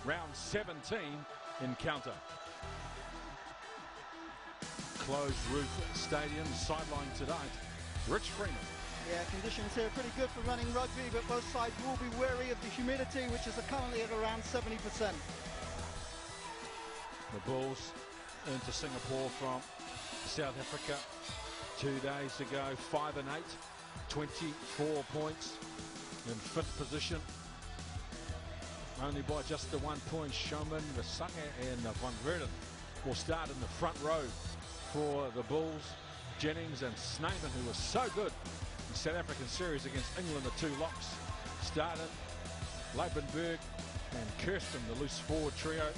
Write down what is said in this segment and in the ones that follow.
round 17 encounter. Closed roof stadium, sideline tonight. Rich Freeman. Yeah, conditions here are pretty good for running rugby, but both sides will be wary of the humidity, which is currently at around 70%. The Bulls into Singapore from South Africa 2 days ago, 5-8, 24 points, in 5th position. Only by just the 1 point. Showman, Vasange and Van Verden will start in the front row for the Bulls. Jennings and Snaven, who was so good in the South African series against England, the 2 locks, started. Leibenberg and Kirsten, the loose forward trio.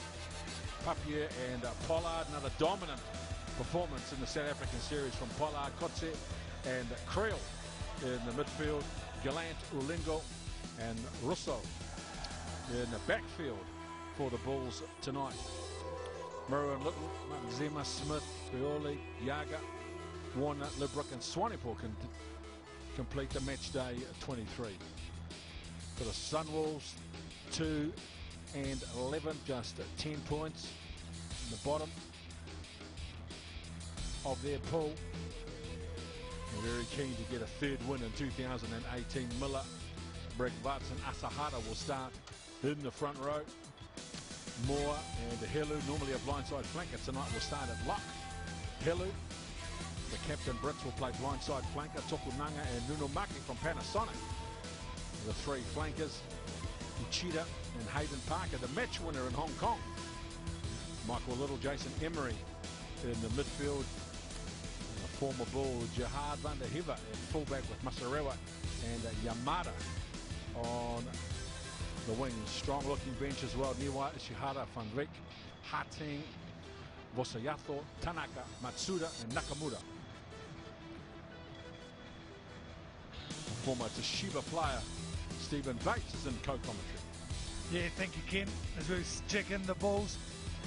Papier and Pollard, another dominant performance in the South African series from Pollard, Kotze and Creel in the midfield. Gallant, Ulingo and Russo in the backfield for the Bulls tonight. Merwin Little, Zema, Smith, Bioli, Yaga, Warner, Librook and Swanepoel can complete the match day 23. For the Sunwolves, 2 and 11, just 10 points in the bottom of their pool. They're very keen to get a 3rd win in 2018. Miller, Bregvarts and Asahara will start in the front row. Moore and Helu, normally a blindside flanker, tonight will start at lock. Helu, the captain Brits, will play blindside flanker. Tokunanga and Nunumaki from Panasonic, the 3 flankers. Uchida and Hayden Parker, the match winner in Hong Kong. Michael Little, Jason Emery in the midfield. And the former Bull, Jihad van der Heever at fullback with Masarewa and Yamada on the wings. Strong looking bench as well. Niwa, Ishihara, Van Wyk, Harting, Vosayato, Tanaka, Matsuda and Nakamura. Former Toshiba player Stephen Bates is in co-commentary. Yeah, thank you, Ken. As we check in the Bulls,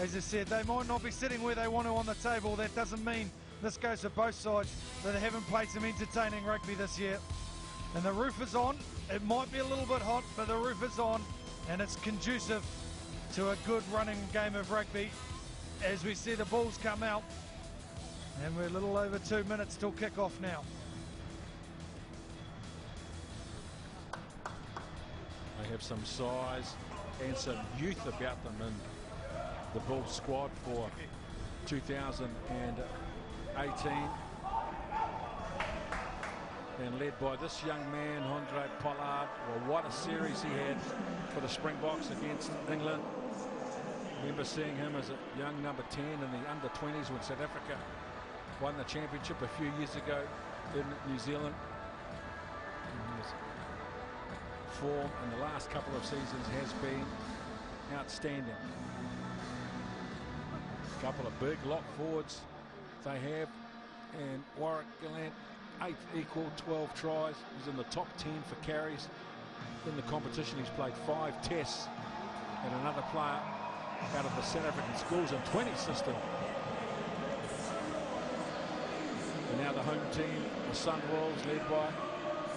as I said, they might not be sitting where they want to on the table. That doesn't mean, this goes to both sides, that they haven't played some entertaining rugby this year. And the roof is on. It might be a little bit hot, but the roof is on, and it's conducive to a good running game of rugby. As we see the Bulls come out, and we're a little over 2 minutes till kick-off now. They have some size and some youth about them in the Bulls squad for 2018. And led by this young man, Andre Pollard. Well, what a series he had for the Springboks against England. I remember seeing him as a young number 10 in the under-20s when South Africa won the championship a few years ago in New Zealand. Form in the last couple of seasons has been outstanding. A couple of big lock forwards they have, and Warwick Gallant, 8th equal, 12 tries. He's in the top 10 for carries in the competition. He's played 5 tests, and another player out of the South African schools and 20 system. And now the home team, the Sunwolves, led by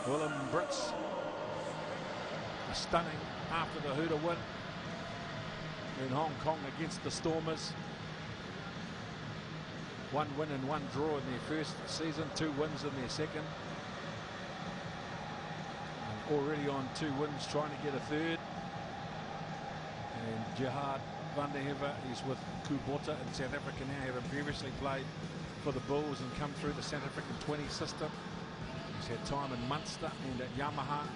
Willem Brits. Stunning after the Hooter win in Hong Kong against the Stormers. 1 win and 1 draw in their first season, 2 wins in their second. And already on 2 wins, trying to get a 3rd. And Jihad van der Heever is with Kubota in South Africa now, having previously played for the Bulls and come through the South African 20 system. He's had time in Munster and at Yamaha.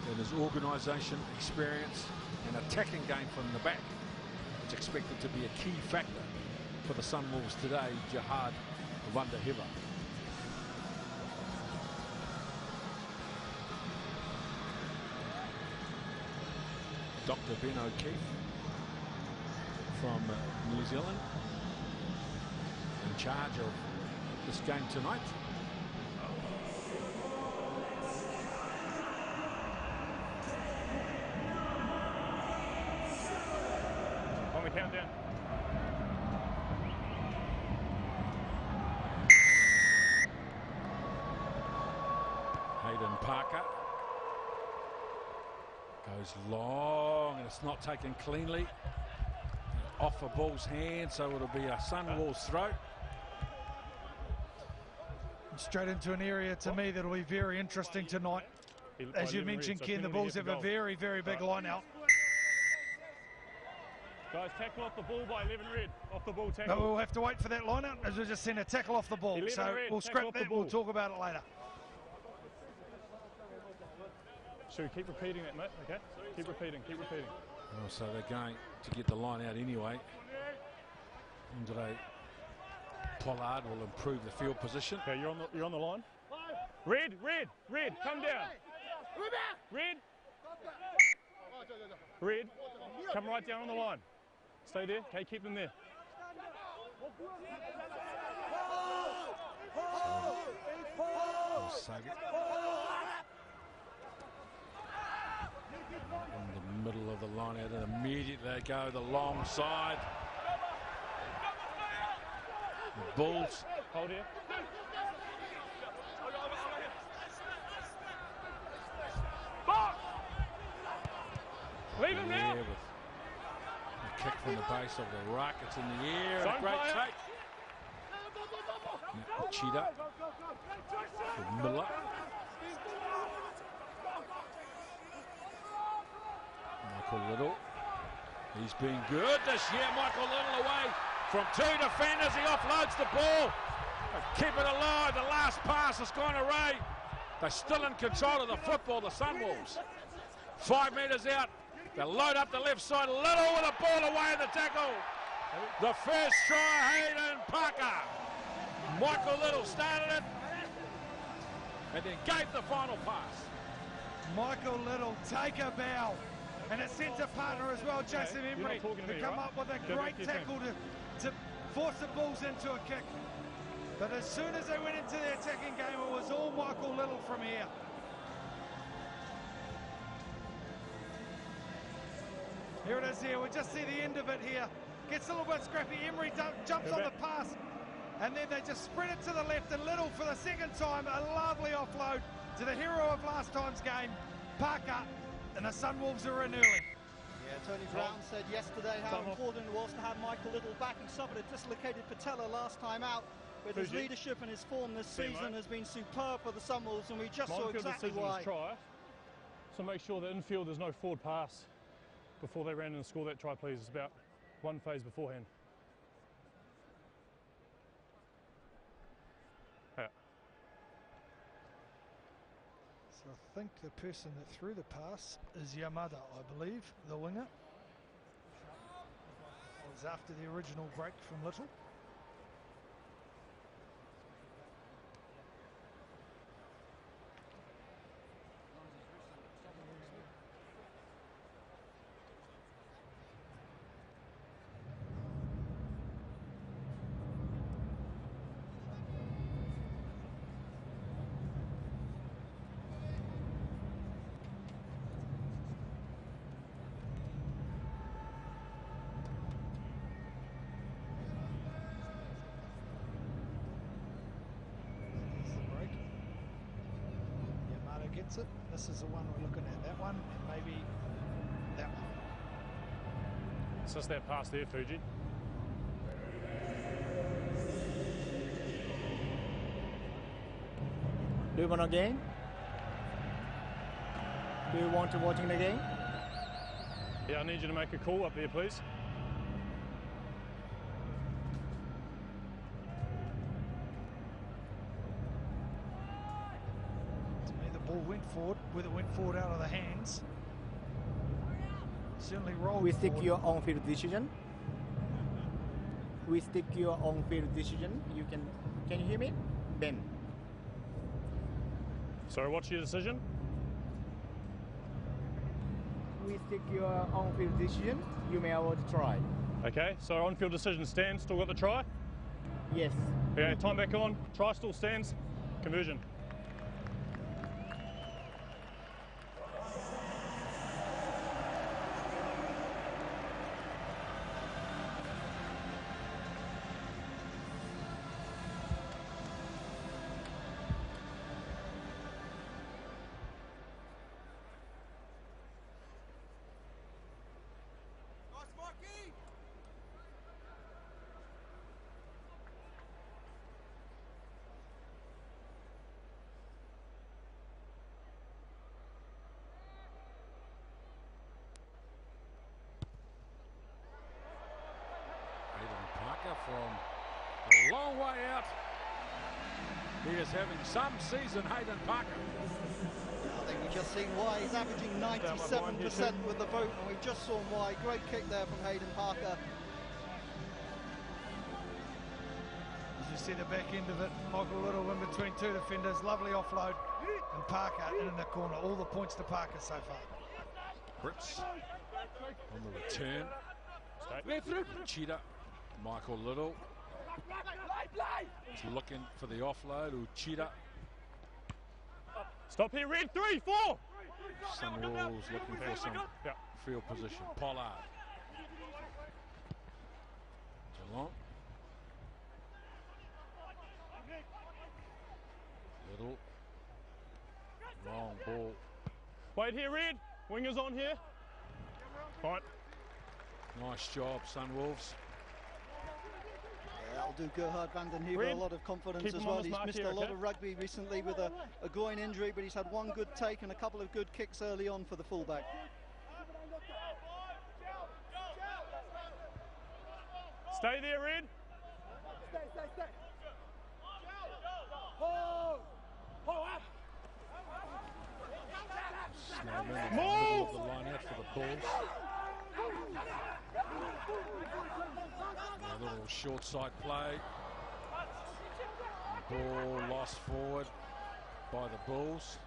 And his organisation, experience and attacking game from the back is expected to be a key factor for the Sunwolves today. Jihad van der Heever. Dr. Ben O'Keefe from New Zealand in charge of this game tonight. Countdown. Hayden Parker Goes long, and it's not taken cleanly. Off a Bull's hand, so it'll be a Sunwolves throw. Straight into an area to me that'll be very interesting tonight. As you mentioned, Ken, the Bulls have a very, very big line out. Guys, tackle off the ball by 11 red. Off the ball tackle. No, we'll have to wait for that line out as we just send a tackle off the ball. So red, we'll scrap that, we'll talk about it later. Should we keep repeating that, mate? Okay? Keep repeating, keep repeating. Oh, so they're going to get the line out anyway. Andre Pollard will improve the field position. Okay, you're on the line. Red, come down. Red, come right down on the line. Stay there. Okay, keep them there. In the middle of the line out, and immediately they go the long side. The Bulls. Hold here. Leave him now. With a kick from the base of the ruck. It's in the air. Zone A great player. take. Cheetah. Miller. Michael Little. He's been good this year. Michael Little away from two defenders. He offloads the ball. Keep it alive. The last pass has gone away. They're still in control of the football, the Sunwolves. 5 metres out. They load up the left side. Little with a ball away in the tackle. The first try, Hayden Parker. Michael Little started it and then gave the final pass. Michael Little, take a bow. And a centre partner as well, Jason Emery, to come up with a great tackle to force the Bulls into a kick. But as soon as they went into their attacking game, it was all Michael Little from here. Here it is here, we just see the end of it here. Gets a little bit scrappy, Emery jumps on the pass, and then they just spread it to the left, and Little for the second time, a lovely offload to the hero of last time's game, Parker, and the Sunwolves are in early. Yeah, Tony Brown said yesterday how important it was to have Michael Little back. He suffered a dislocated patella last time out, but his leadership and his form this season has been superb for the Sunwolves, and we just saw exactly why. Try, so make sure that infield there's no forward pass before they ran and scored that try, please. It's about one phase beforehand. Yeah. So I think the person that threw the pass is Yamada, I believe, the winger. It was after the original break from Little. It. This is the one we're looking at, that one, and maybe that one. It's just that pass there, Fuji. Do you want a game? Do you want to watching the game? Yeah, I need you to make a call up there, please. Went forward, whether it went forward out of the hands. Certainly rolled. We stick your on-field decision. We stick your on-field decision. You can you hear me? Ben. Sorry, what's your decision? We stick your on-field decision. You may award try. Okay, so on-field decision stands. Still got the try? Yes. Okay, time back on. Try still stands. Conversion. from a long way out. He is having some season, Hayden Parker. I think we've just seen why he's averaging 97% with the vote, and we just saw why. Great kick there from Hayden Parker. As you see the back end of it, Michael Little in between two defenders, lovely offload, and Parker in the corner. All the points to Parker so far. Brits on the return. Cheetah, Michael Little. He's looking for the offload. Uchida. Stop here, Red. 3, 4. Sunwolves looking for some field position. Pollard. Geelong. Little. Long ball. Wait here, Red. Wingers on here. Fine. Nice job, Sunwolves. That'll do Gerhard van den Heever a lot of confidence as well. He's missed a lot of rugby recently with a groin injury, but he's had one good take and a couple of good kicks early on for the fullback. Stay there, Red. Stay. Snowman in the middle of the line out for the Bulls. A little short side play. Ball lost forward by the Bulls.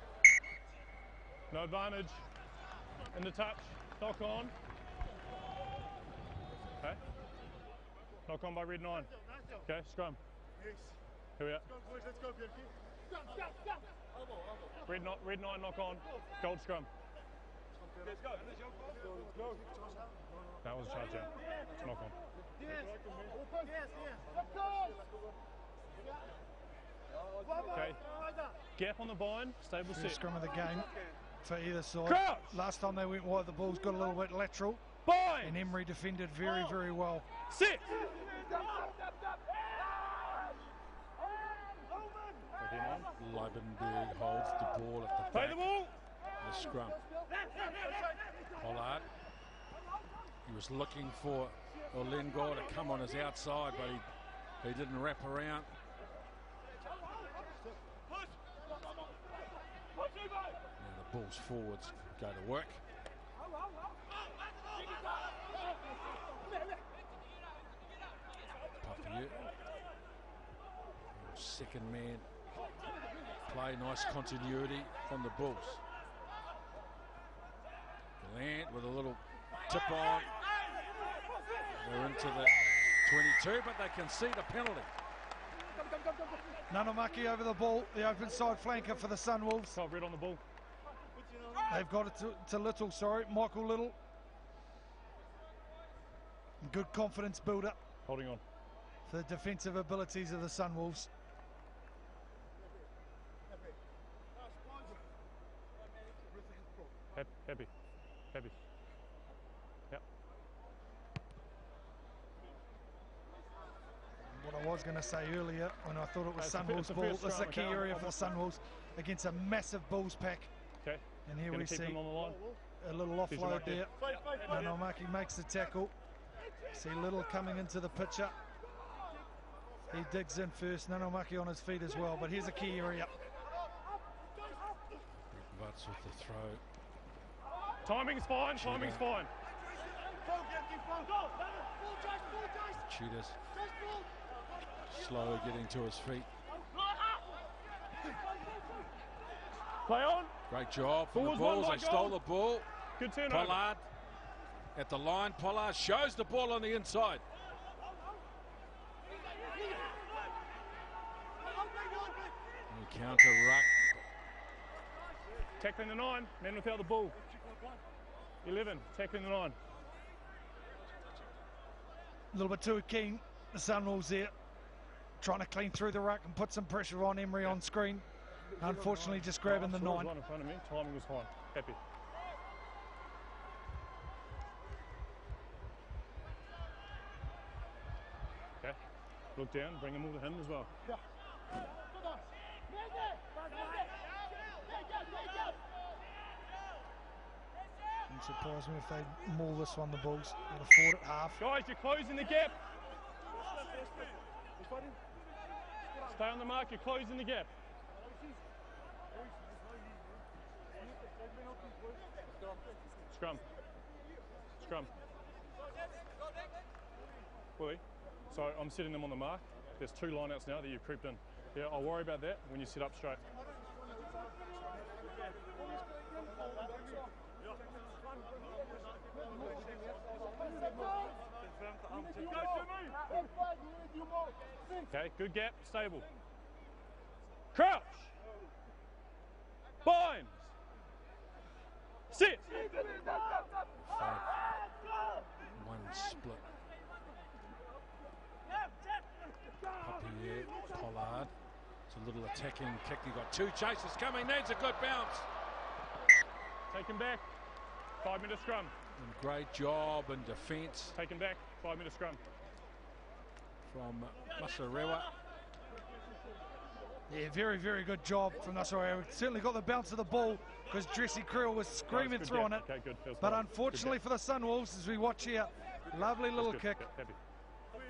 No advantage. In the touch. Knock on. Okay. Knock on by Red 9. Okay, scrum. Here we are. Let's go, Red 9 knock on. Gold scrum. That was a charge out. Knock on. Okay. Gap on the bind. Stable set. First scrum of the game for either side. Crouch. Last time they went wide, the Bulls got a little bit lateral. Bind. And Emery defended very, very well. Sit. Leibenberg holds the ball at the Play back. the ball. The scrum. Pollard. He was looking for Olengor to come on his outside, but he didn't wrap around. Now the Bulls forwards go to work. Puffy. Second man play, nice continuity from the Bulls. Gallant with a little tip on. They're into the 22, but they can see the penalty. Nanamaki over the ball, the open side flanker for the Sunwolves. Top Red on the ball. They've got it to Little, Michael Little. Good confidence builder Holding on. for the defensive abilities of the Sunwolves. Happy. Yep. What I was going to say earlier when I thought it was It's the Sunwolves' first ball, this is a scrum, key okay, area I'm for the Sunwolves against a massive Bulls pack. Okay. And here Gonna we keep see him on the line. a little He's offload right there. Nanamaki makes the tackle. See Little coming into the picture. He digs in first, Nanamaki on his feet as well, but here's a key area. Butts with the throw. Timing's fine. Timing's fine. Cheetahs slow getting to his feet. Play on. Great job from the Forwards, one Bulls. by They stole goal. the ball. Good turnover. Pollard at the line. Pollard shows the ball on the inside. And counter ruck. Tackling the 9. Men without the ball. 11. Tackling the 9. A little bit too keen, the Sunwolves there. Trying to clean through the ruck and put some pressure on Emery on screen. Unfortunately, just grabbing the 9. One in front of me. Timing was fine. Happy. Okay. Look down. Bring him all to him as well. Wouldn't surprise me if they maul this one, the Bulls. They'll afford it half. Guys, you're closing the gap. Stay on the mark, you're closing the gap. Scrum. Scrum. Willie, so I'm setting them on the mark. There's 2 lineouts now that you've creeped in. Yeah, I'll worry about that when you sit up straight. Okay, good gap, stable. Crouch. Binds. Sit. One split. Poppy, Pollard. It's a little attacking kick. You've got 2 chasers coming. Needs a good bounce. Take him back. 5-minute scrum. And great job in defence. Take him back. 5-minute scrum. From Masarewa. Yeah, very, very good job from Masarewa. Certainly got the bounce of the ball because Jesse Creel was screaming through on it. Okay, good. But unfortunately for the Sunwolves, as we watch here, lovely little kick.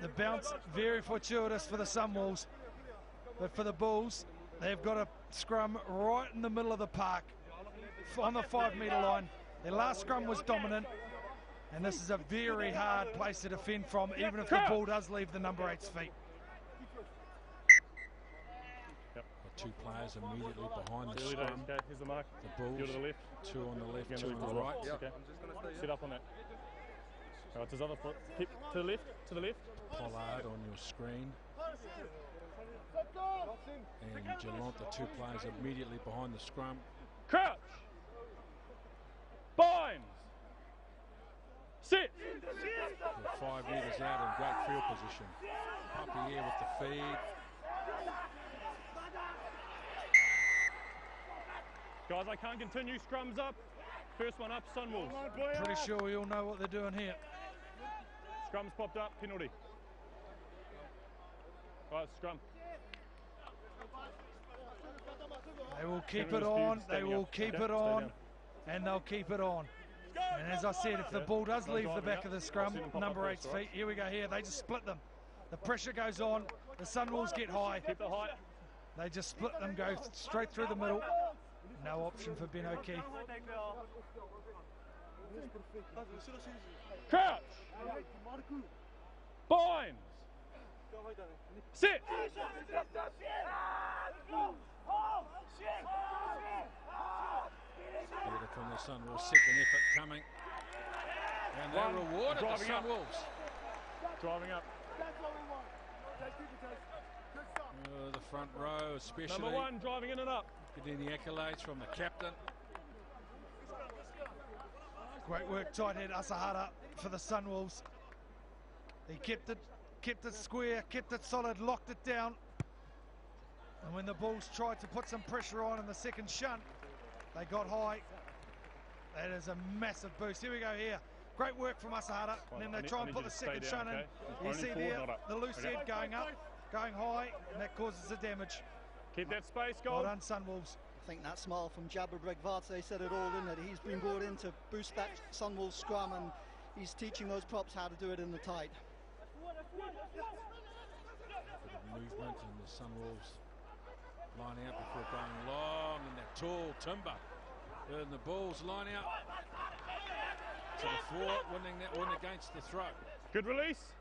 The bounce very fortuitous for the Sunwolves. But for the Bulls, they've got a scrum right in the middle of the park on the 5-metre line. Their last scrum was dominant. And this is a very hard place to defend from, even if the ball does leave the number 8's feet. Yep. 2 players immediately behind the scrum. Okay, here's the mark. The Bulls, to the left. 2 on the left, 2 on the right. Yep. Okay. Sit up on that. All right, his other foot. Keep to the left, to the left. Pollard on your screen. And Geelong, the 2 players immediately behind the scrum. Crouch. Binds. Sit. They're 5 metres out in great field position. Puppy here with the feed. Guys, I can't continue. Scrums up. First one up, Sunwolves. Pretty sure we all know what they're doing here. Scrums popped up, penalty. Right, scrum. They will keep it on, they will keep it on, and they'll keep it on. And as I said, if the ball does leave the back of the scrum, number 8's feet, here we go here, they just split them. The pressure goes on, the Sunwolves get high. Keep the height. They just split them, go straight through the middle. No option for Ben O'Keefe. Crouch. Binds. Sit. From the Sunwolves, second effort coming. And they rewarded the Sunwolves. Driving up. The front row especially. Number 1 driving in and up. Getting the accolades from the captain. Great work, tight head Asahara for the Sunwolves. He kept it square, kept it solid, locked it down. And when the Bulls tried to put some pressure on in the second shunt, they got high. That is a massive boost. Here we go here. Great work from Asahara. And then they try and put the second shunt in. You see there, the loose head going up, going high, and that causes the damage. Keep that space, goal. Well done, Sunwolves. I think that smile from Jabba Bregvarte said it all, didn't it? He's been brought in to boost that Sunwolves scrum, and he's teaching those props how to do it in the tight. Movement, and the Sunwolves line out before going long, and that tall timber. And the Bulls line out to the floor, winning that one against the throw. Good release.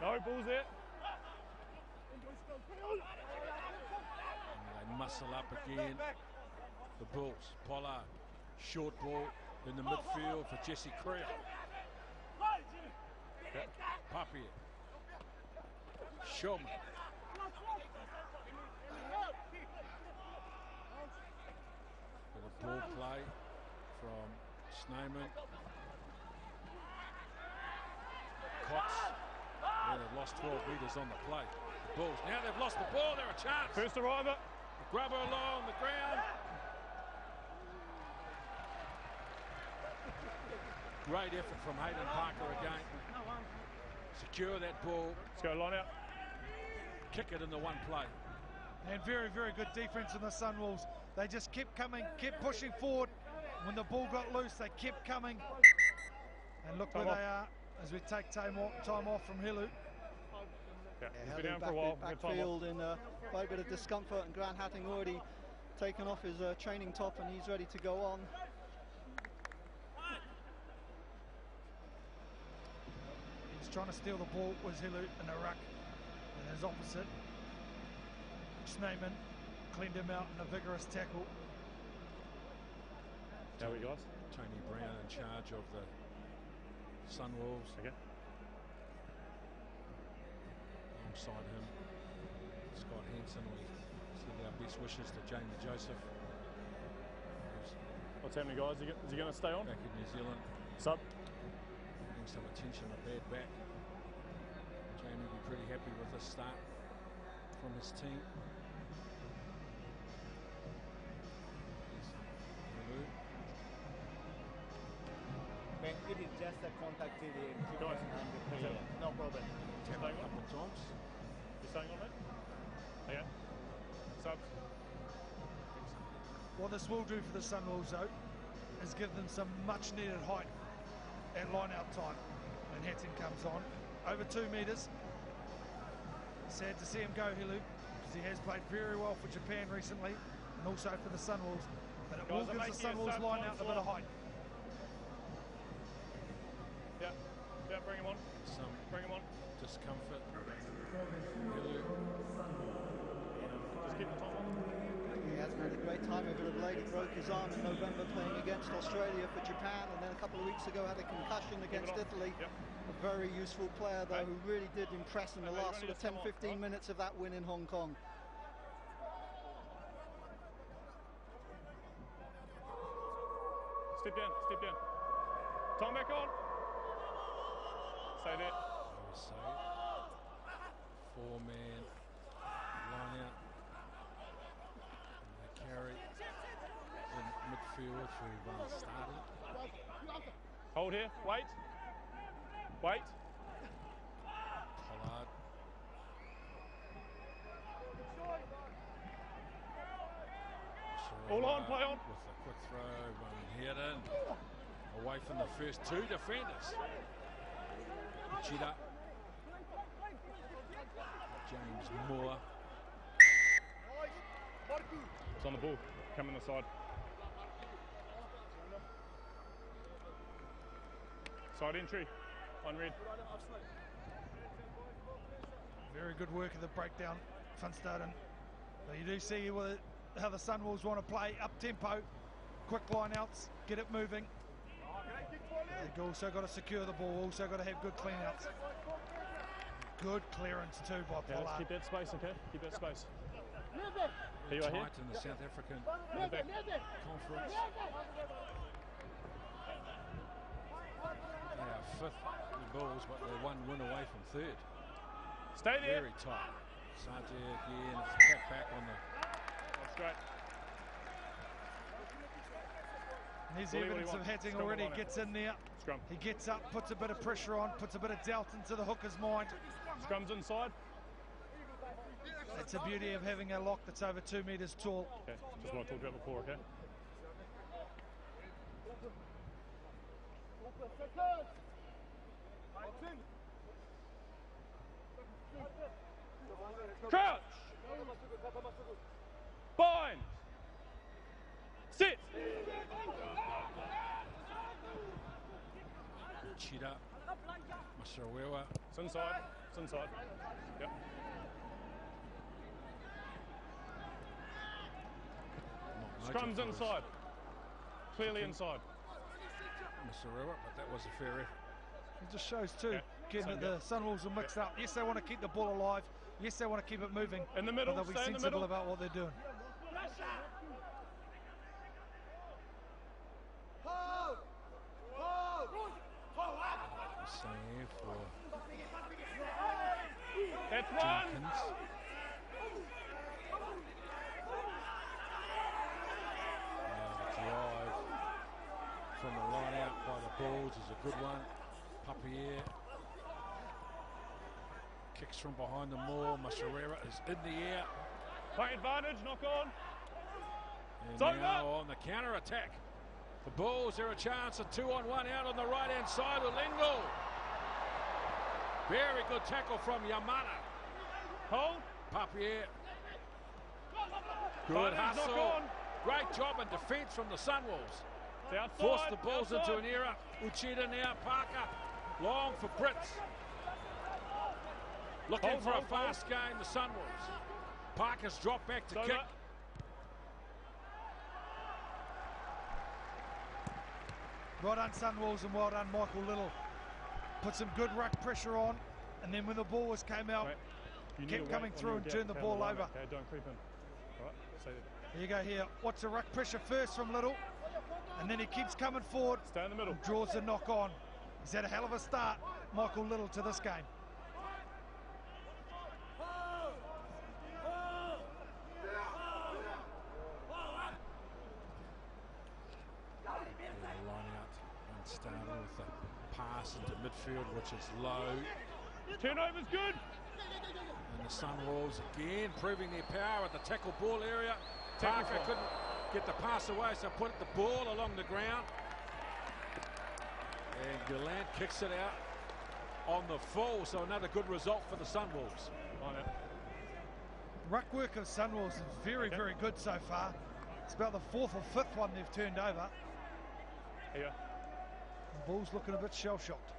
No, Bulls there. And they muscle up again. The Bulls. Pollard, short ball in the midfield for Jesse Creel. Papier. Shulman. Ball play from Snowman. Cox. They've lost 12 metres on the play. The Bulls. Now they've lost the ball. They're a chance. First arriver. Grubber along the ground. Great effort from Hayden Parker again. Secure that ball. Let's go line out. Kick it in the one play. And very, very good defence in the Sunwolves. They just kept coming, kept pushing forward. When the ball got loose, they kept coming. And look where they are. as we take time off from Hilu. Yeah, he's Hilu been down for a while. backfield in quite a bit of discomfort, and Grant Hatting already taken off his training top and he's ready to go on. He's trying to steal the ball, was Hilu in a ruck, and his opposite, Schneeman, cleaned him out in a vigorous tackle. How are we, guys? Tony Brown in charge of the Sunwolves. Okay. Alongside him, Scott Henson. We send our best wishes to Jamie Joseph. What's happening, guys? Is he going to stay on? Back in New Zealand. Sub. Getting some attention, a bad back. Jamie will be pretty happy with this start from his team. Man, it is just a contact TD and keep Guys, no problem. Tap a couple of times. You staying on, mate? Okay. Subs. What this will do for the Sunwolves, though, is give them some much needed height at line out time when Hatton comes on. Over 2 metres. Sad to see him go, Hilu, because he has played very well for Japan recently and also for the Sunwolves. But it will give the Sunwolves line out a bit of height. Yeah, bring him on. Some Bring him on. discomfort. Just keep the time on. He hasn't had a great time of it of late. He broke his arm in November playing against Australia for Japan, and then a couple of weeks ago had a concussion against Italy. Yep. A very useful player, though, who really did impress in the last sort of 10-15 minutes of that win in Hong Kong. Step down, step down. Time back on. Stay there. Four-man line out. And they carry in midfield for starting. Hold here. Wait. Wait. Pollard. All on, play on. With a quick throw, one hit in. Away from the first two defenders. Chida. James Moore. It's on the ball. Come in the side. Side entry. On red. Very good work of the breakdown, Van Staden. But you do see how the Sunwolves want to play up tempo, quick line outs, get it moving. They've also got to secure the ball, also got to have good clean outs. Good clearance too by Yeah, Pollard. keep that space, okay? Keep that space. Here you are, Tight here. in the South African Back. Conference. They are fifth in the Bulls, but they're one win away from third. Stay there. Very tight. Sajid again, it's a tap back on the... That's great. There's What do you evidence of want? Hatting Scrum already, line out. gets in there. Scrum. He gets up, puts a bit of pressure on, puts a bit of doubt into the hooker's mind. Scrums inside. That's the beauty of having a lock that's over 2 metres tall. Okay, just what I talked about before, okay? Crouch! Bind! Sit! Chida. Mashawewa. It's inside. It's inside. Yep. Scrums inside. Clearly inside. Mashawewa, but that was a fair effort. It just shows too, Yeah. again, that the Sunwolves are mixed up. Yes, they want to keep the ball alive. Yes, they want to keep it moving. In the middle, but they'll be stay in the sensible middle. about what they're doing. Save for That's one! Jenkins. The drive from the line out by the Bulls is a good one. Papier kicks from behind the maul. Masharera is in the air. Play advantage, knock on. And It's over. now on the counter attack. The Bulls, there a chance, a 2-on-1 out on the right hand side with Lingle. Very good tackle from Yamana. Hold. Papier. Good hustle. Great job in defence from the Sunwolves. Force the balls into an era. Uchida now, Parker. Long for Brits. Looking for a fast game, the Sunwolves. Parker's dropped back to kick. Well done, Sunwolves, and well done, Michael Little. Put some good ruck pressure on, and then when the ball came out, kept coming through and turned the ball over. Okay, don't creep in. Right, stay there. Here you go here. Watch the ruck pressure first from Little, and then he keeps coming forward. Stay in the middle. Draws the knock on. He's had a hell of a start, Michael Little, to this game. Started with a pass into midfield, which is low. Turnover's good. And the Sunwolves again proving their power at the tackle ball area. Parker couldn't get the pass away, so put the ball along the ground. And Gallant kicks it out on the full, so another good result for the Sunwolves. Ruck work of Sunwolves is very, very good so far. It's about the 4th or 5th one they've turned over. Here. The ball's looking a bit shell-shocked.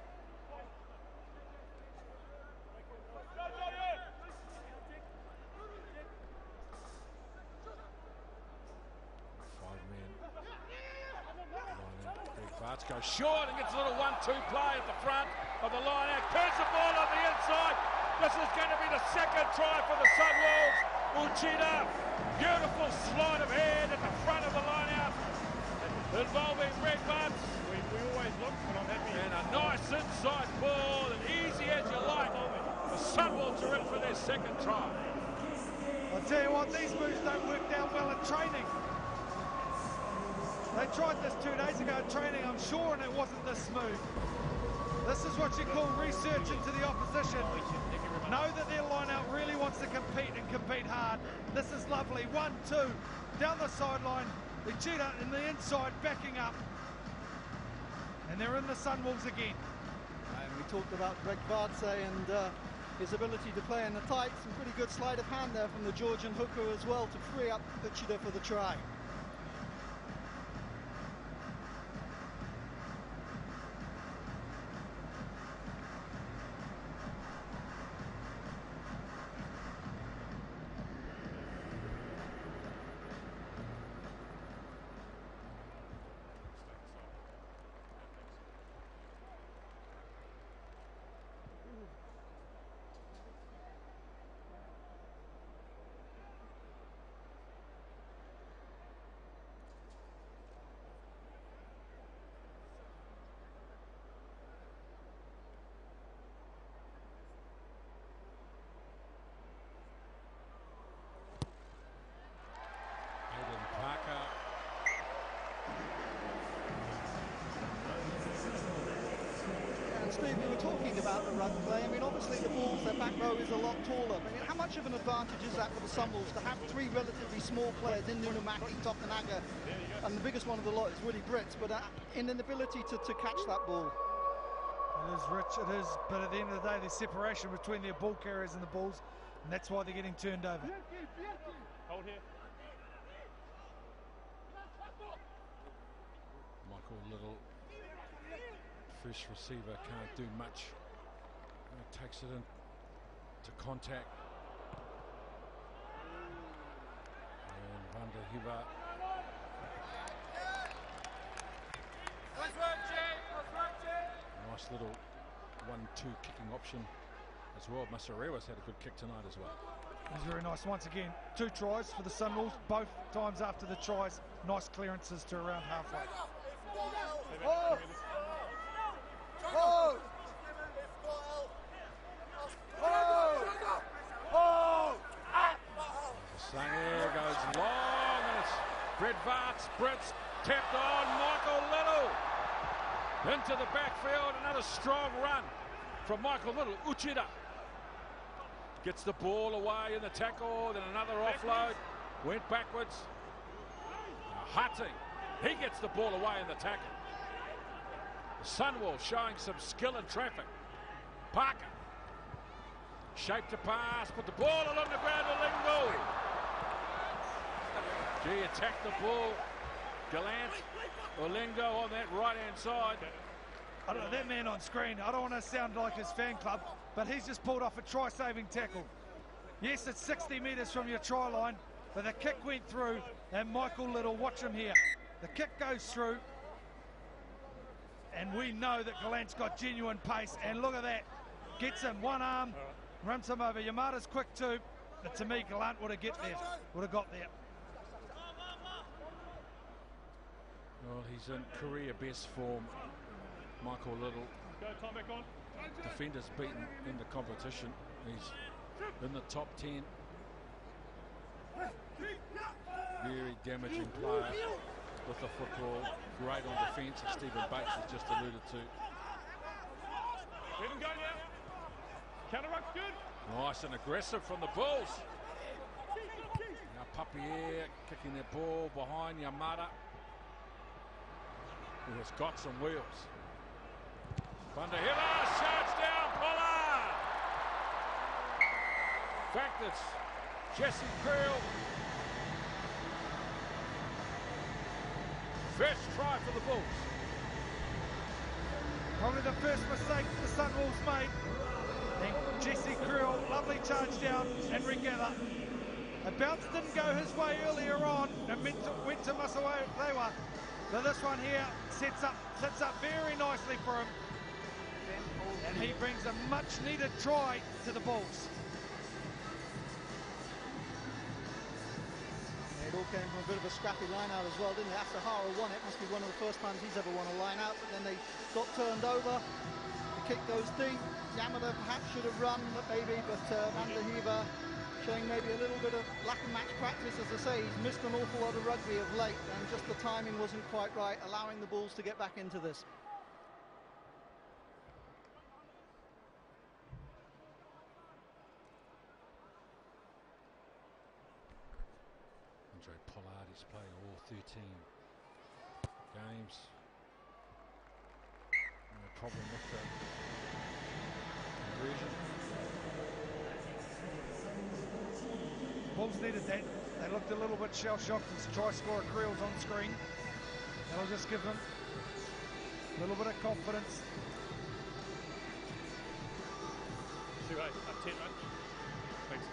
Barts goes short and gets a little 1-2 play at the front of the line out. Turns the ball on the inside. This is going to be the second try for the Sunwolves. Uchida, beautiful sleight of hand at the front of the line out, involving Greg Barts. We always look, but I'm happy. And a nice inside ball, and easy as you like. The Sunwolves are in for their second try. I'll tell you what, these moves don't work down well in training. They tried this 2 days ago in training, I'm sure, and it wasn't this smooth. This is what you call research into the opposition. Know that their line-out really wants to compete and compete hard. This is lovely. 1-2 down the sideline. The cheetah in the inside backing up. And they're in the Sunwolves again. And we talked about Greg Bartse and his ability to play in the tight. Some pretty good sleight of hand there from the Georgian hooker as well to free up Uchida for the try. Steve, we were talking about the run play. I mean, obviously the Bulls, their back row is a lot taller. I mean, how much of an advantage is that for the Sunwolves to have 3 relatively small players in Nunumaki, Tokunaga, and the biggest one of the lot is really Brits, but in an ability to catch that ball? It is, Rich, it is. But at the end of the day, there's separation between their ball carriers and the Bulls, and that's why they're getting turned over. Hold here. Michael Little, first receiver, can't do much. Takes it in to contact. And Vanda Hiva. Nice little 1-2 kicking option as well. Masarewa's had a good kick tonight as well. It was very nice. Once again, 2 tries for the Sunwolves, both times after the tries. Nice clearances to around halfway. Oh! Oh! Oh! Sanger goes long, and it's Fred Varts, Brits, tapped on, Michael Little. Into the backfield, another strong run from Michael Little. Uchida gets the ball away in the tackle, then another offload, went backwards. Hutting, he gets the ball away in the tackle. The Sunwolves showing some skill in traffic. Parker Shape to pass, put the ball along the ground to Lingo. Gee, attack the ball. Gallant Olengo on that right-hand side. I don't know, that man on screen, I don't want to sound like his fan club, but he's just pulled off a try-saving tackle. Yes, it's 60 metres from your try line, but the kick went through, and Michael Little, watch him here. The kick goes through, and we know that Gallant's got genuine pace, and look at that. Gets him, one arm, runs him over. Yamada's quick too, but to me, Gallant would have got there. Well, he's in career best form, Michael Little. Time back on. Defenders beaten in the competition. He's in the top 10. Very damaging player with the football. Great on defence, as Stephen Bates has just alluded to. Let him go now. Counter-ruck's good. Nice and aggressive from the Bulls. Now Papier kicking that ball behind Yamada, who has got some wheels. Bandahila shouts down Pollard. In fact, it's Jesse Creel. First try for the Bulls. Probably the first mistake the Sunwolves made. And Jesse Creel, lovely charge down and regather. The bounce didn't go his way earlier on and went to Masawewa. But this one here sits up very nicely for him. And he brings a much needed try to the Bulls. It all came from a bit of a scrappy line-out as well, didn't it? Asahara won it. Must be one of the first times he's ever won a line-out, but then they got turned over. The kick goes deep. Yamada perhaps should have run, maybe, but Vanderheeva showing maybe a little bit of lack of match practice. As I say, he's missed an awful lot of rugby of late, and just the timing wasn't quite right, allowing the Bulls to get back into this. Andre Pollard is playing all 13 games. No problem with the conversion. Bulls needed that. They looked a little bit shell-shocked as try scorer Creel's on screen. That'll just give them a little bit of confidence. 2-8, up 10, mate. Thanks.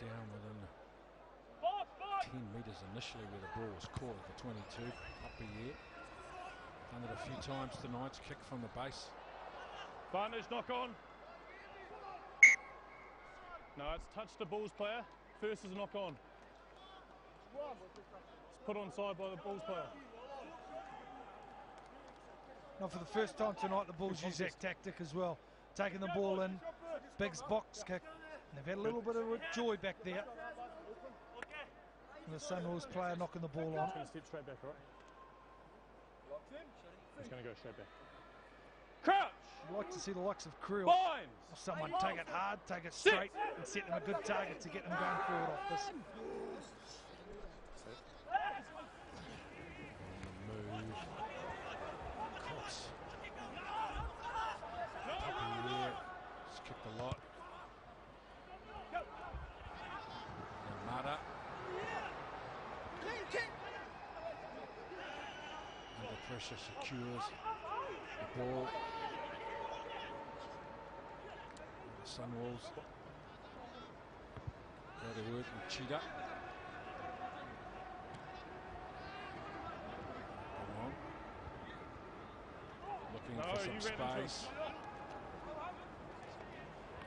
Down within 10 metres initially where the ball was caught at the 22. Up a year. Done it a few times tonight. Kick from the base. Vantage knock on. No, it's touched the Bulls player. First is a knock on. It's put onside by the Bulls player. Now for the first time tonight, the Bulls use that tactic as well. Taking the ball in, Big's box kick. They've had a little bit of joy back there. And the Sunwolves player knocking the ball on. He's going to step straight back, right? He's going to go straight back. Crouch! You'd like to see the likes of Creel. Binds! Or someone take it hard, take it straight, and set them a good target to get them going forward off this. On the move. Cox. Papier. He's kicked a lot. Yamada. Under pressure, secures the ball. The Sunwolves go to work with Cheetah. Looking for some space.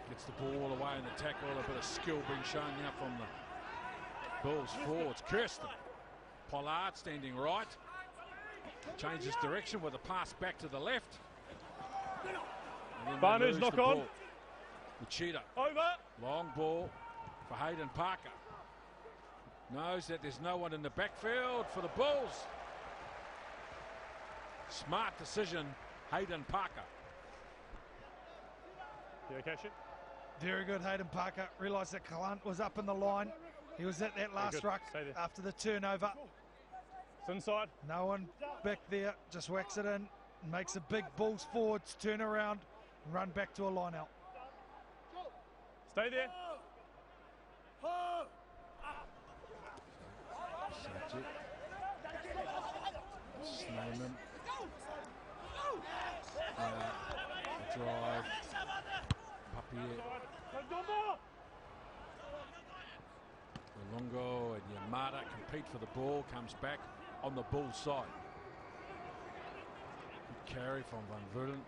Gets the ball away in the tackle. A bit of skill being shown now from the Bulls forwards. Kirsten Pollard standing right. Changes direction with a pass back to the left. Vantage knock on. The Cheetah. Over. Long ball for Hayden Parker. Knows that there's no one in the backfield for the Bulls. Smart decision. Hayden Parker. Yeah, catch it. Very good, Hayden Parker. Realised that Kalant was up in the line. He was at that last ruck after the turnover. It's inside. No one back there. Just whacks it in. Makes the big Bulls forwards turn around and run back to a line out. Stay there. Snowman. Drive. Papier. Lungo and Yamada compete for the ball. Comes back on the Bulls side. Good carry from Van Vulen.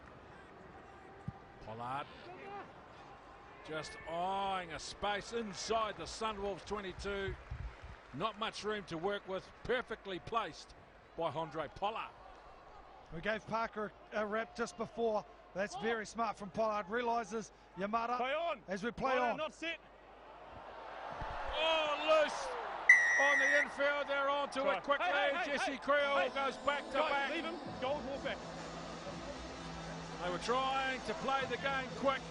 Pollard. Just eyeing a space inside the Sunwolves 22. Not much room to work with. Perfectly placed by Andre Pollard. We gave Parker a wrap just before. That's very smart from Pollard. Realises Yamada Play on. as we play on. Not set. Oh, loose on the infield. They're onto it quickly. Jesse Creel goes back to back. Leave him. Gold, walk back. They were trying to play the game quick.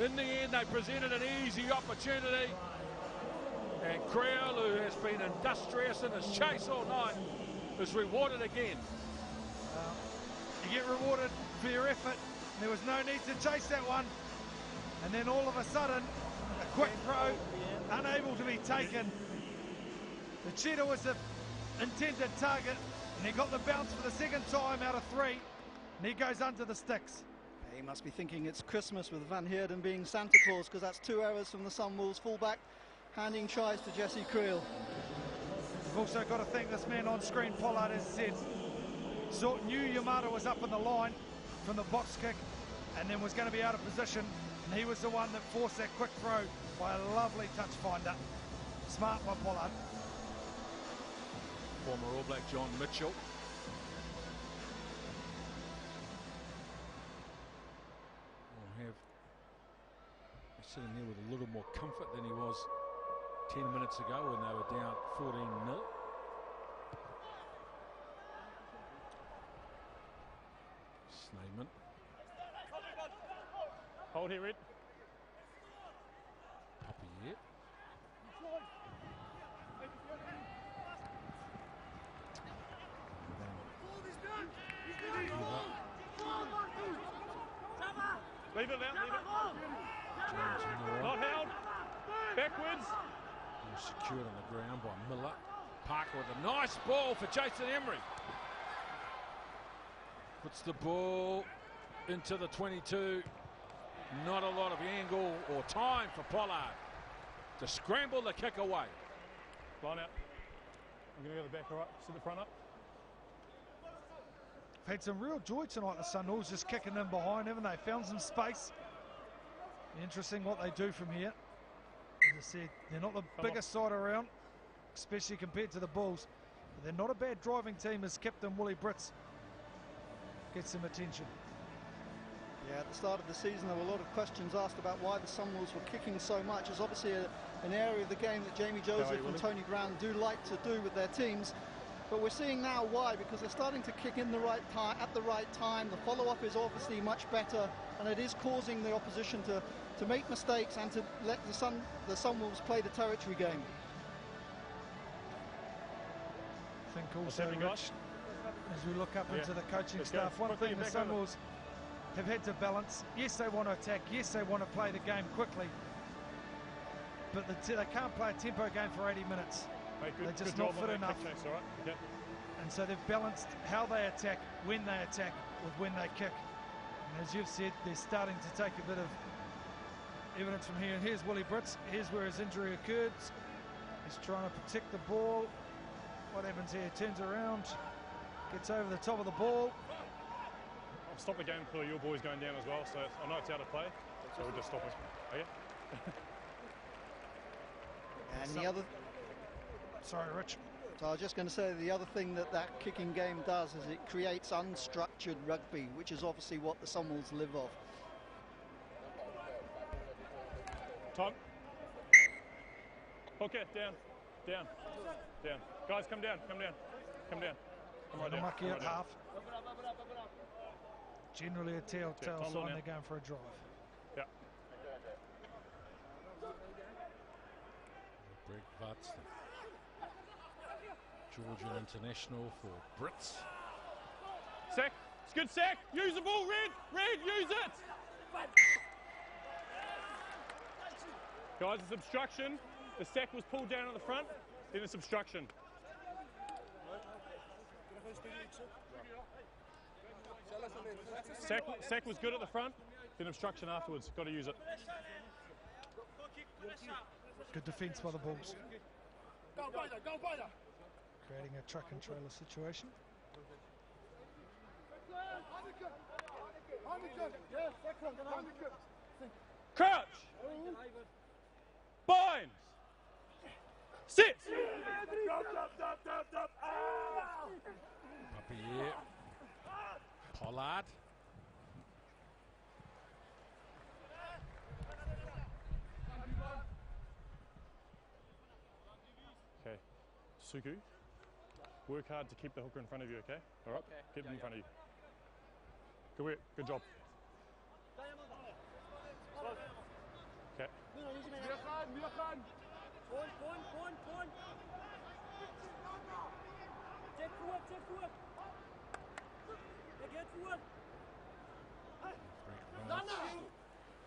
In the end, they presented an easy opportunity. And Creel, who has been industrious in his chase all night, is rewarded again. You get rewarded for your effort. There was no need to chase that one. And then all of a sudden, a quick throw, unable to be taken. The Cheetah was the intended target, and he got the bounce for the second time out of 3. And he goes under the sticks. He must be thinking it's Christmas with Van Heerden being Santa Claus, because that's 2 errors from the Sunwolves fullback, handing tries to Jesse Creel. We've also got to thank this man on screen, Pollard, as said. Knew Yamada was up in the line from the box kick and then was going to be out of position, and he was the one that forced that quick throw by a lovely touch finder. Smart by Pollard. Former All Black John Mitchell. He's sitting here with a little more comfort than he was 10 minutes ago when they were down 14-0. Snayman. Hold here, Red. Papier. Leave it now, leave it. Not held. Backwards. Secured on the ground by Miller. Parker with a nice ball for Jason Emery. Puts the ball into the 22. Not a lot of angle or time for Pollard to scramble the kick away. Line out. I'm going to go to the back, all right? Sit the front up. Had some real joy tonight, the Sunwolves, just kicking in behind, haven't they? Found some space. Interesting what they do from here. As I said, they're not the biggest side around, especially compared to the Bulls. But they're not a bad driving team, as Captain Willie Brits gets some attention. Yeah, at the start of the season there were a lot of questions asked about why the Sunwolves were kicking so much. It's obviously an area of the game that Jamie Joseph and Tony Brown do like to do with their teams. But we're seeing now why, because they're starting to kick in the right time at the right time. The follow-up is obviously much better, and it is causing the opposition to make mistakes and to let the Sunwolves play the territory game. I think also, Rich, as we look up into the coaching staff, one thing the Sunwolves have had to balance. Yes, they want to attack. Yes, they want to play the game quickly. But they can't play a tempo game for 80 minutes. They're just not fit enough. And so they've balanced how they attack, when they attack, with when they kick. And as you've said, they're starting to take a bit of evidence from here. Here's Willie Brits. Here's where his injury occurred. He's trying to protect the ball. What happens here? Turns around, gets over the top of the ball. I'll stop the game for your boys going down as well, so I know it's out of play, so we'll just stop it. Okay? And the other... Sorry, Rich. So I was just going to say, the other thing that kicking game does is it creates unstructured rugby, which is obviously what the Sunwolves live off. Tom. Okay, down. Guys, come down. Come right down. Mucky at half. generally a telltale sign they're going for a drive. Yeah. Greg Vutz, Georgian international for Brits. Sack. It's good sack. Use the ball, Red. Red, use it. Guys, it's obstruction. The sack was pulled down at the front, then it's obstruction. Sack was good at the front, then obstruction afterwards. Got to use it. Good defence by the Bulls. Creating a truck and trailer situation. Crouch! Binds! Sit! Papier. Pollard. Okay, Suku, work hard to keep the hooker in front of you, okay? All right, keep him in front of you. Good work, good job. Okay.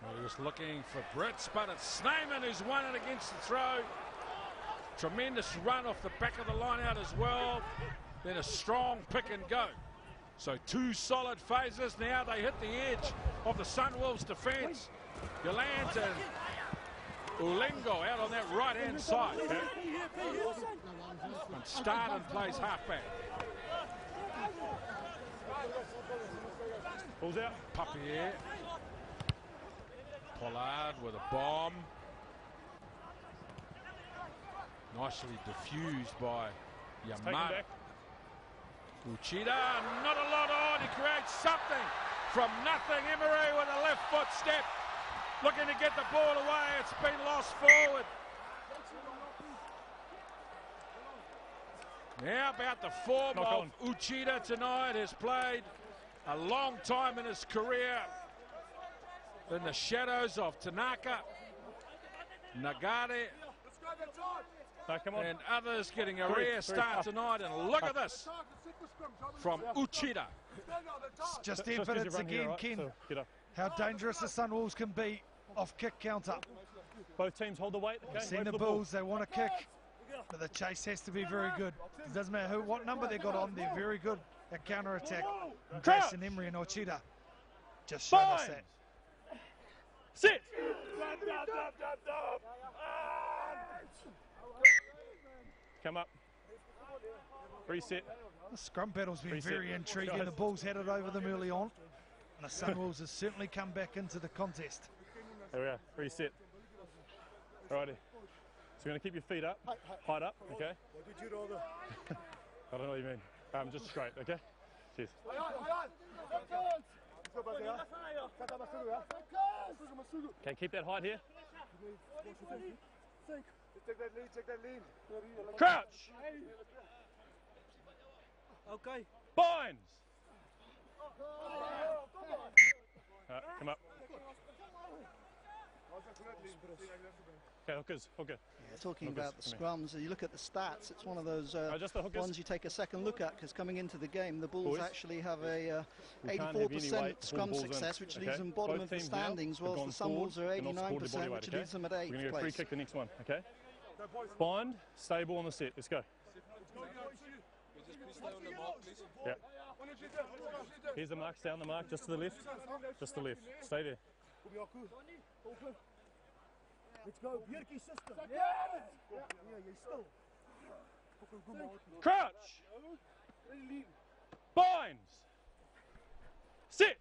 Well, he was looking for Brits, but it's Sneyman who's won it against the throw. Tremendous run off the back of the line out as well. Then a strong pick and go. So 2 solid phases. Now they hit the edge of the Sunwolves defence. Yolanda and Ulengo out on that right-hand side. Okay? And Starden plays halfback. Ball's out. Papier. Pollard with a bomb. Nicely diffused by Yamada. Uchida, not a lot on. He creates something from nothing. Emery with a left foot step. Looking to get the ball away. It's been lost forward. Now about the form of Uchida tonight. Has played a long time in his career in the shadows of Tanaka, Nagare, and others getting a rare start tonight. And look at this from Uchida. It's just evidence again, Ken, how dangerous the Sunwolves can be off kick counter. Both teams hold the weight. We've seen the Bulls, they want to kick, but the chase has to be very good. It doesn't matter what number they got on, they're very good at counter attack. And Jason Emery and Uchida just showed us that. Sit! Come up. Reset. The scrum battle's been very intriguing. The Bulls had it over them early on, and the Sunwolves has certainly come back into the contest. There we are. Reset. Alrighty. So you're going to keep your feet up, height up, okay? I don't know what you mean. Just straight, okay? Cheers. Okay, keep that height here. Crouch! Okay. Binds! Come up. Okay, hookers, hooker. Yeah, talking about the scrums, you look at the stats, it's one of those just the ones you take a second look at, because coming into the game, the Bulls actually have a 84% scrum success, which leaves them bottom of the standings, whilst the Sunwolves are 89%, which leaves them at 8th We're going to go free place. kick the next one, okay? Bind, stable on the set, let's go. Yeah. Here's the mark, stay on the mark, just to the left. Just to the left, stay there. Let's go, Bjerkie system. Yeah, you're still. Crouch! Binds! Sit!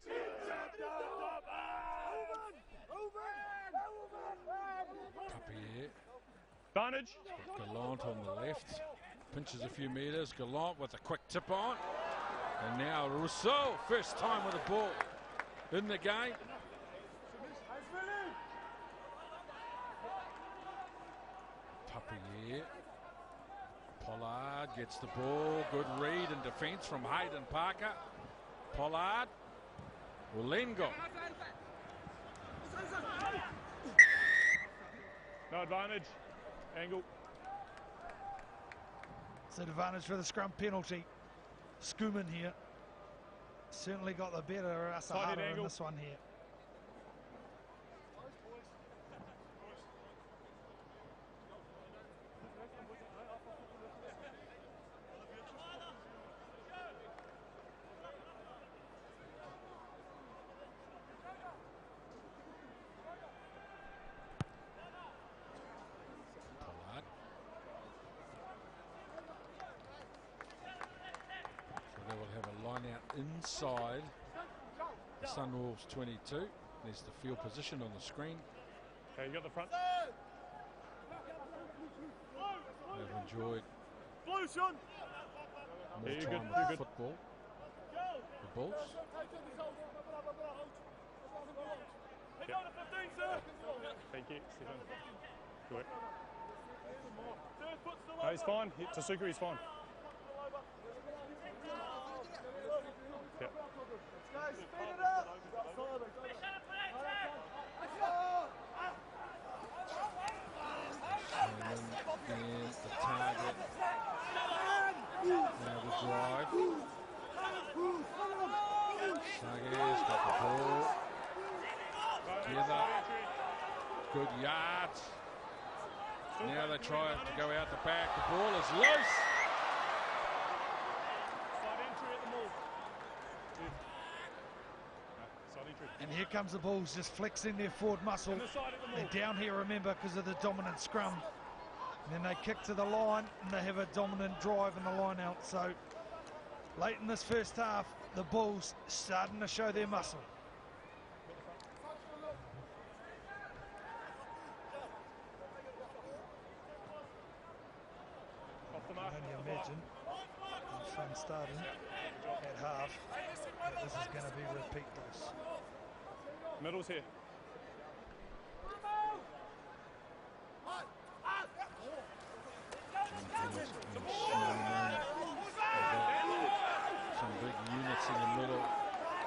Papier. Advantage. Gallant on the left. Pinches a few metres. Gallant with a quick tip on. And now Rousseau, first time with the ball in the game. Papier. Pollard gets the ball. Good read and defence from Hayden Parker. Pollard. Ulengo. No advantage. Angle. It's an advantage for the scrum penalty. Skuman here certainly got the better Asahara in this one here. Inside the Sunwolves 22. There's the field position on the screen. Okay, you got the front. They've enjoyed more time with football. The Bulls. Yep. Thank you. Good. No, he's fine. Tasuku, he's fine. Yep. Guys, speed it up. And the target. Now the drive. Sagas got the ball. Together. Good yards. Now they try to go out the back. The ball is loose. And here comes the Bulls just flexing their forward muscle. They're down here, remember, because of the dominant scrum. And then they kick to the line and they have a dominant drive in the line out. So late in this first half, the Bulls starting to show their muscle. I can only imagine from starting at half that this is going to be repeat dose. Middle's here. Some big units in the middle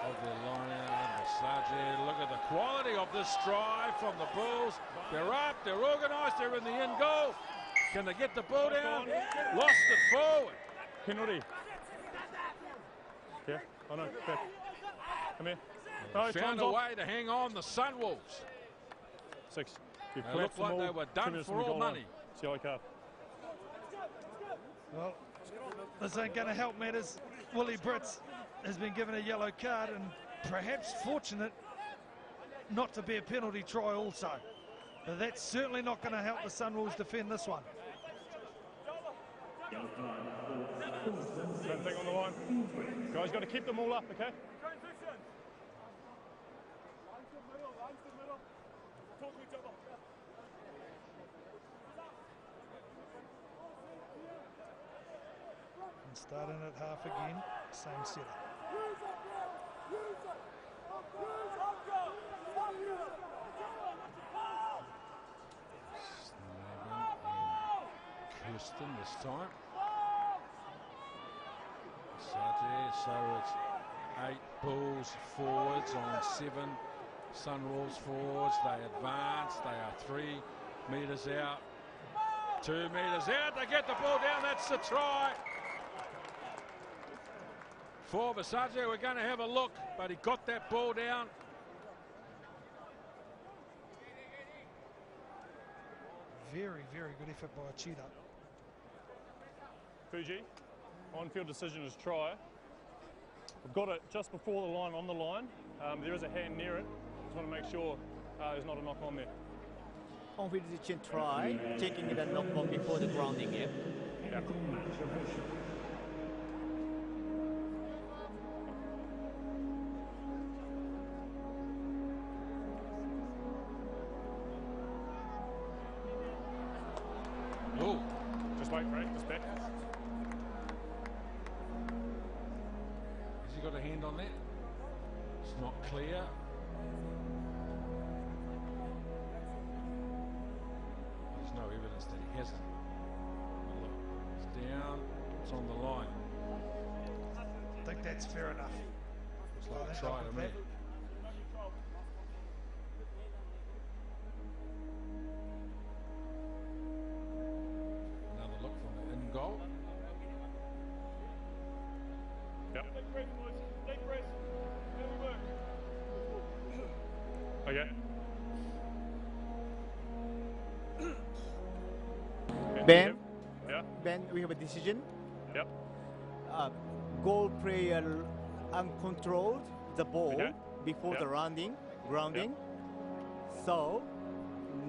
of their line-out. Massaje, look at the quality of this drive from the Bulls. They're up, they're organised, they're in the end goal. Can they get the ball down? Lost it forward. Penalty. Yeah, oh no, back. Come here. No, found a way to hang on the Sunwolves. 6. They looked like they were done for all money. It's yellow card. Well, this ain't going to help matters. Willie Britz has been given a yellow card and perhaps fortunate not to be a penalty try also. But that's certainly not going to help the Sunwolves defend this one. Same thing on the line. Guys, got to keep them all up, okay? And starting at half again, same setup. Kirsten this time. So it's 8 Bulls forwards on 7 Sunwolves forwards. They advance. They are 3 metres out. 2 metres out. They get the ball down. That's the try. For Versace, we're going to have a look, but he got that ball down. Very, very good effort by Cheetah. Fuji, on-field decision is try. We've got it just before the line, on the line. There is a hand near it. Just want to make sure there's not a knock on there. On-field decision try, checking the knock on before the grounding, yeah? Yeah. Oh, just wait for it, just back. Has he got a hand on that? It's not clear. There's no evidence that he hasn't. Look, it's down, it's on the line. I think that's fair enough. Looks like a try to me. Okay. Ben, Yeah. Ben, we have a decision. Yep. Goal player uncontrolled the ball before Yep. the grounding. So,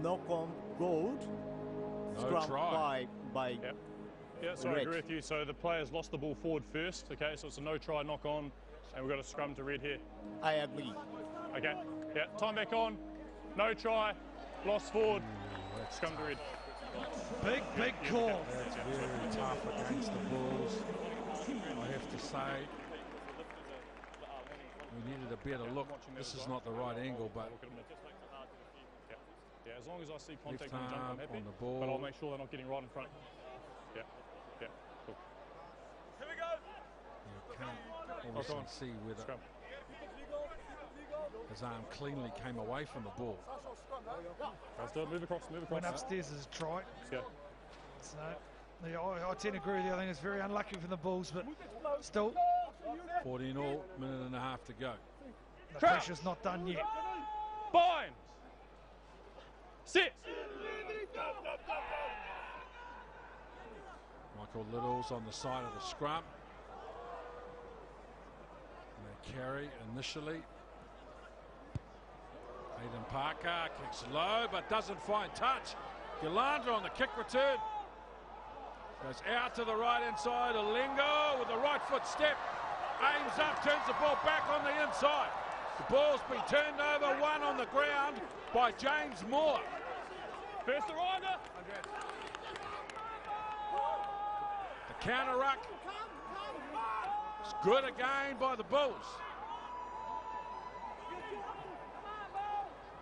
knock on goal. No Scrum try. by Yep. Yeah, so I agree with you. So the players lost the ball forward first, okay? So it's a no try, knock on, and we've got a scrum to red here. I agree. Okay, yeah, time back on, no try, lost forward, scrum to red. Big call. That's very tough against the Bulls. I have to say, we needed a better look. This is not the right angle, but yeah, as long as I see contact left on the jump, I'm arm happy. on the ball. But I'll make sure they're not getting right in front. Yeah, cool. You can't obviously see whether Scrum. his arm cleanly came away from the ball. Let's do it, move across. Went upstairs as a try. Let's go. So, yeah, I tend to agree with you. I think it's very unlucky for the Bulls, but still, 14 all, minute and a half to go. the pressure's not done yet. Bind! Sit! Michael Little's on the side of the scrum. And they carry initially. Hayden Parker kicks low but doesn't find touch. Yolanda on the kick return. Goes out to the right hand side. Olengo with the right foot step. Aims up, turns the ball back on the inside. The ball's been turned over, one on the ground by James Moore. First arriver! The counter ruck. It's good again by the Bulls.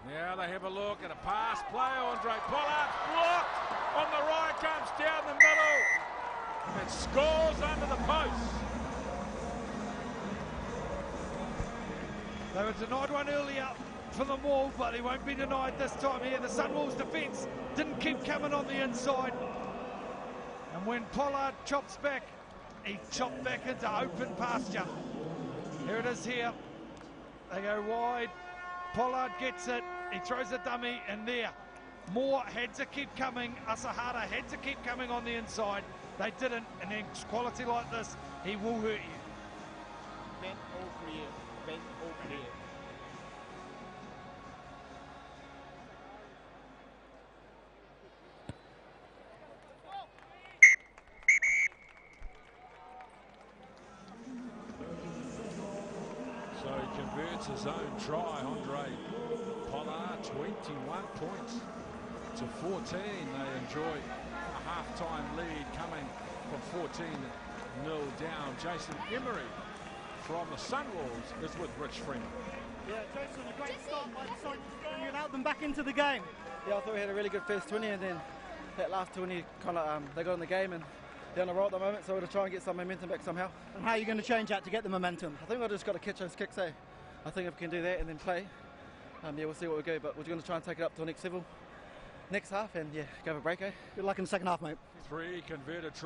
Now they have a look at a pass play. Andre Pollard's blocked. On the right, comes down the middle. And scores under the post. They were denied one earlier for the Maul, but he won't be denied this time here. The Sunwolves defence didn't keep coming on the inside. And when Pollard chops back, he chopped back into open pasture. Here it is here. They go wide. Pollard gets it. He throws a dummy, and there. Moore had to keep coming. Asahara had to keep coming on the inside. They didn't, and then quality like this, he will hurt you. Ben over here. Ben over here. So he converts his own try. Andre Pollard, 21 points to 14. They enjoy a half-time lead coming from 14-0 down. Jason Emery from the Sunwolves is with Rich Freeman. Yeah, Jason, a great start by the Sunwolves, and you allowed them back into the game. Yeah, I thought we had a really good first 20, and then that last 20 kind of they got in the game and they're on the roll at the moment, so we're going to try and get some momentum back somehow. And how are you going to change that to get the momentum? I think we've just got to catch those kicks, eh? I think if we can do that and then play, yeah, we'll see what we go, but we're going to try and take it up to the next level, next half, and yeah, go for a break, eh? Good luck in the second half, mate. 3 converted tries.